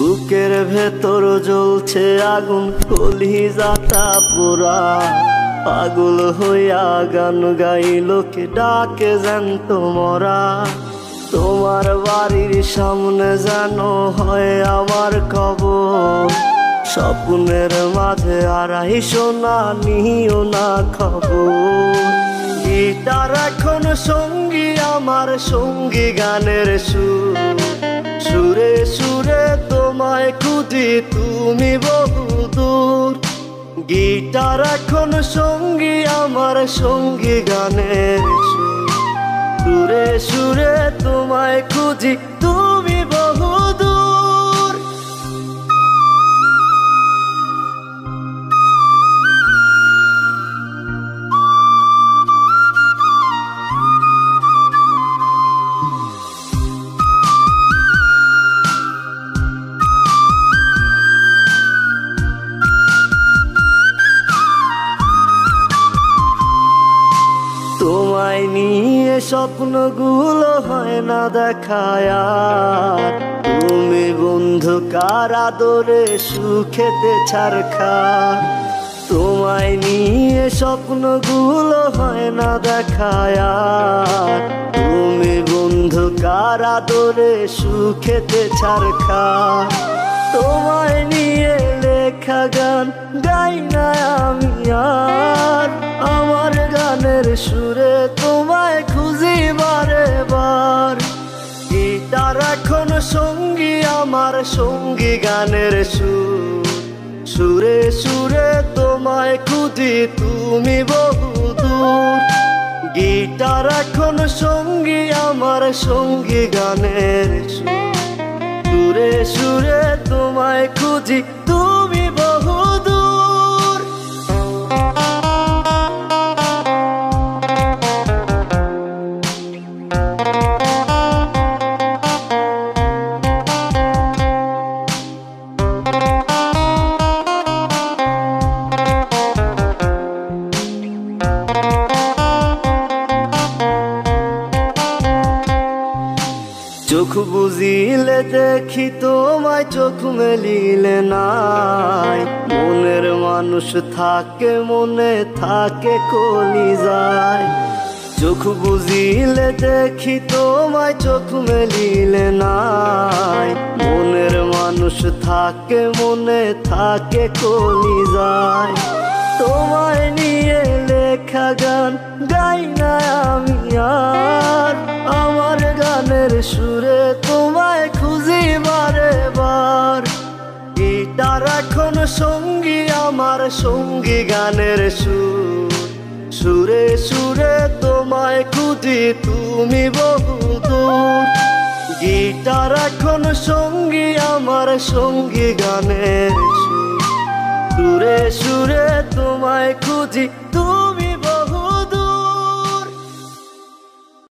বুকের ভেতর জ্বলছে আগুন, কলিজাটা পোড়া। পাগল হইয়া গান গাই লোকে ডাকে জ্যান্ত মরা। তোমার বাড়ির সামনে যেন হয় আমার কবর। স্বপ্নের মাঝে আড়াইশো না, নিও না খবর। গিটার এখন সঙ্গী আমার, সঙ্গী গানের সুর। সুরে সুরে তোমায় খুঁজি, তুমি বহুদূর। গিটার এখন সঙ্গী আমার, সঙ্গী গানের সুর। সুরে সুরে তোমায় খুঁজি, তুমি বহুদূর। তোমায় নিয়ে স্বপ্নগুলো হয় না দেখা আর। তুমি বন্ধু কার আদরে সুখেতে ছারখা। তোমায় নিয়ে স্বপ্নগুলো হয় না দেখা আর। তুমি বন্ধু কার আদরে সুখেতে ছারখা। তোমায় নিয়ে লেখা গান গাই না আমি আর। আমার গানের সুরে তোমায় খুঁজি বারে বার। গিটার এখন সঙ্গী আমার, সঙ্গী গানের সুর। সুরে সুরে তোমায় খুঁজি, তুমি বহুদূর। গিটার এখন সঙ্গী আমার, সঙ্গী গানের সুর। সুরে সুরে তোমায় খুঁজি, তুমি বহুদূর। চোখ বুঝিলে দেখি তোমায়, চোখ মেলিলে নাই। মনের মানুষ থাকে, মনে থাকে কলিজায়। চোখ বুঝিলে দেখি তোমায়, চোখ মেলিলে নাই। মনের মানুষ থাকে, মনে থাকে কলিজায়। তোমায় নিয়ে লেখা গান গাই না আমি আর। আমার গানের সুরে তোমায় খুঁজি বারে বার। গিটার এখন সঙ্গী আমার, সঙ্গী গানের সুর। সুরে সুরে তোমায় খুঁজি, তুমি বহুদূর। গিটার এখন সঙ্গী আমার, সঙ্গী গানের সুর। সুরে সুরে তোমায় খুঁজি, তুমি